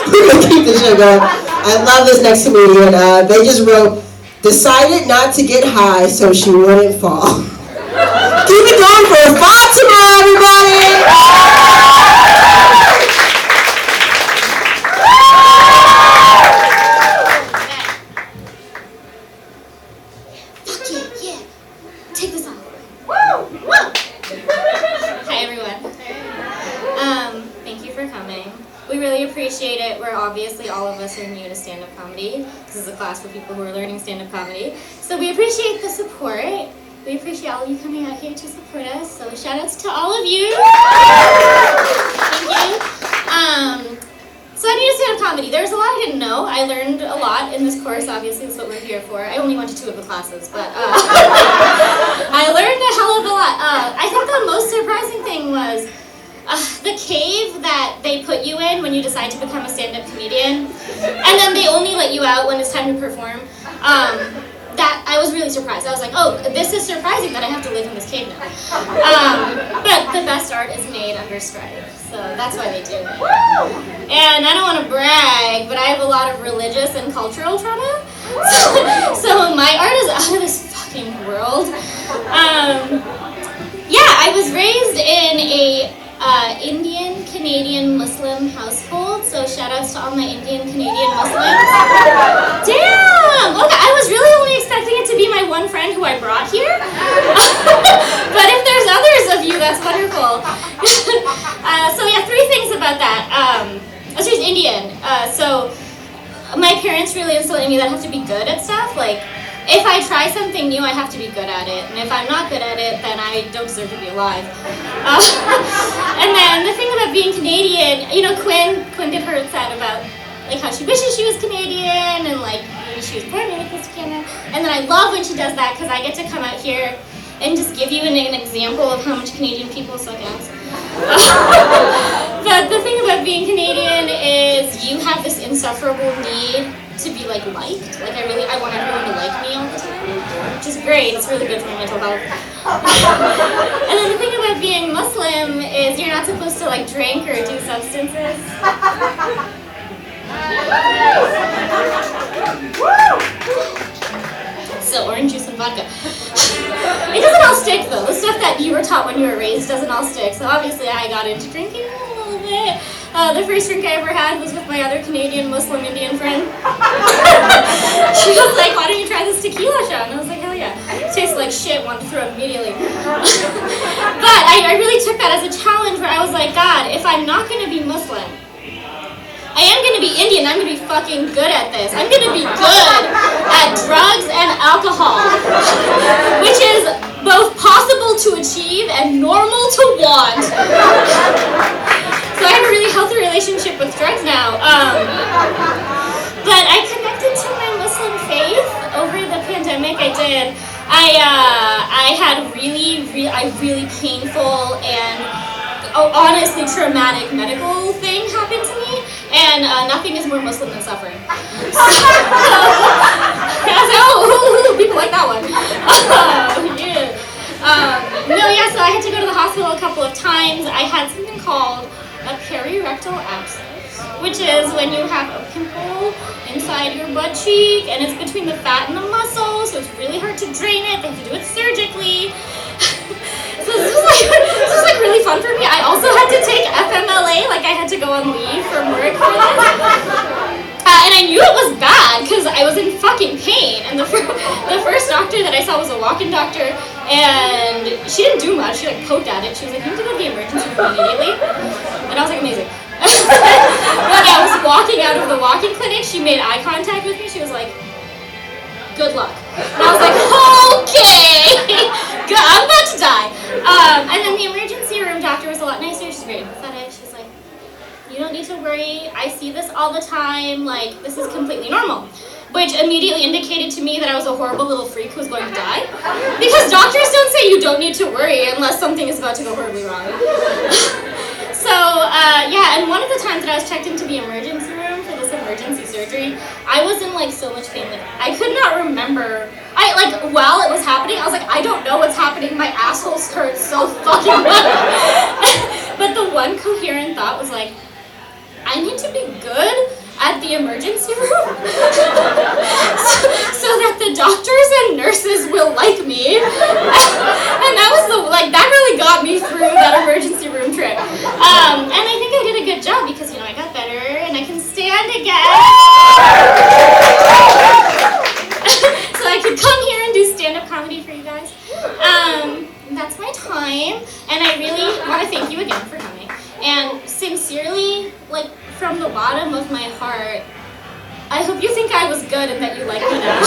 We're gonna keep the show going. I love this next comedian. They just wrote, decided not to get high so she wouldn't fall. Keep it going for Fatema, everybody! Take this off. Woo! Woo! Hi, everyone. Thank you for coming. We really appreciate it. We're obviously, all of us are new to stand-up comedy. This is a class for people who are learning stand-up comedy. So we appreciate the support. We appreciate all of you coming out here to support us. So shout outs to all of you. Thank you. So I need to stand-up comedy. There's a lot I didn't know. I learned a lot in this course. Obviously, that's what we're here for. I only went to 2 of the classes, but I learned a hell of a lot. I think the most surprising thing was the cave that they put you in when you decide to become a stand-up comedian, and then they only let you out when it's time to perform. That I was really surprised. I was like, oh, this is surprising that I have to live in this cave now. But the best art is made under strife, so that's why they do it. And I don't want to brag, but I have a lot of religious and cultural trauma, so my art is out of this fucking world. Yeah, I was raised in a Indian, Canadian, Muslim household, so shout outs to all my Indian, Canadian Muslims. Damn! Okay, I was really only expecting it to be my one friend who I brought here. But if there's others of you, that's wonderful. So yeah, 3 things about that. I was raised Indian, so my parents really instilled in me that I have to be good at stuff. Like, if I try something new, I have to be good at it. And if I'm not good at it, then I don't deserve to be alive. And then the thing about being Canadian, you know, Quinn did her set about like how she wishes she was Canadian and like maybe she was born really close to Canada. And then I love when she does that because I get to come out here and just give you an example of how much Canadian people suck ass. But the thing about being Canadian is you have this insufferable need to be like liked. Like I want everyone to like me all the time, which is great. It's really good for my mental health. And then the thing about being Muslim is you're not supposed to like drink or do substances. So orange juice and vodka. It doesn't all stick though. The stuff that you were taught when you were raised doesn't all stick. So obviously I got into drinking a little bit. The first drink I ever had was with my other Canadian Muslim Indian friend. She was like, why don't you try this tequila shot? And I was like, hell yeah. It tastes like shit, wanted to throw it immediately. But I really took that as a challenge where I was like, God, if I'm not going to be Muslim, I am going to be Indian. I'm going to be fucking good at this. I'm going to be good at drugs and alcohol, which is both possible to achieve and normal to want. So I have a really healthy relationship with drugs now. But I connected to my Muslim faith over the pandemic. I did. I had really painful and honestly traumatic medical thing happen to me, and nothing is more Muslim than suffering. So, people like that one. Yeah. So I had to go to the hospital a couple of times. I had something called a perirectal abscess, which is when you have a pimple inside your butt cheek, and it's between the fat and the muscle, so it's really hard to drain it. They have to do it surgically. So this was like really fun for me. I also had to take FMLA, like I had to go on leave from work for this. And I knew it was bad because I was in fucking pain. And the first doctor that I saw was a walk-in doctor, and she didn't do much. She like poked at it. She was like, you need to go to the emergency room immediately. And I was like, amazing. When I was walking out of the walk-in clinic, she made eye contact with me. She was like, good luck. And I was like, okay, good, I'm about to die. And then the emergency room doctor was a lot nicer. She's very empathetic. She's like, you don't need to worry. I see this all the time. Like, this is completely normal. Which immediately indicated to me that I was a horrible little freak who was going to die. Because doctors don't say you don't need to worry unless something is about to go horribly wrong. So, yeah, and one of the times that I was checked into the emergency room for this emergency surgery, I was in like so much pain that I could not remember. While it was happening, I was like, I don't know what's happening. My asshole hurts so fucking much. But the one coherent thought was like, I need to be good at the emergency room so that the doctors and nurses will like me. And that was that really got me through that emergency room trip. And I think I did a good job because, I got better and I can stand again. So I could come here and do stand-up comedy for you guys. That's my time, and I really want to thank you again for coming. And sincerely, from the bottom of my heart, I hope you think I was good and that you like me now.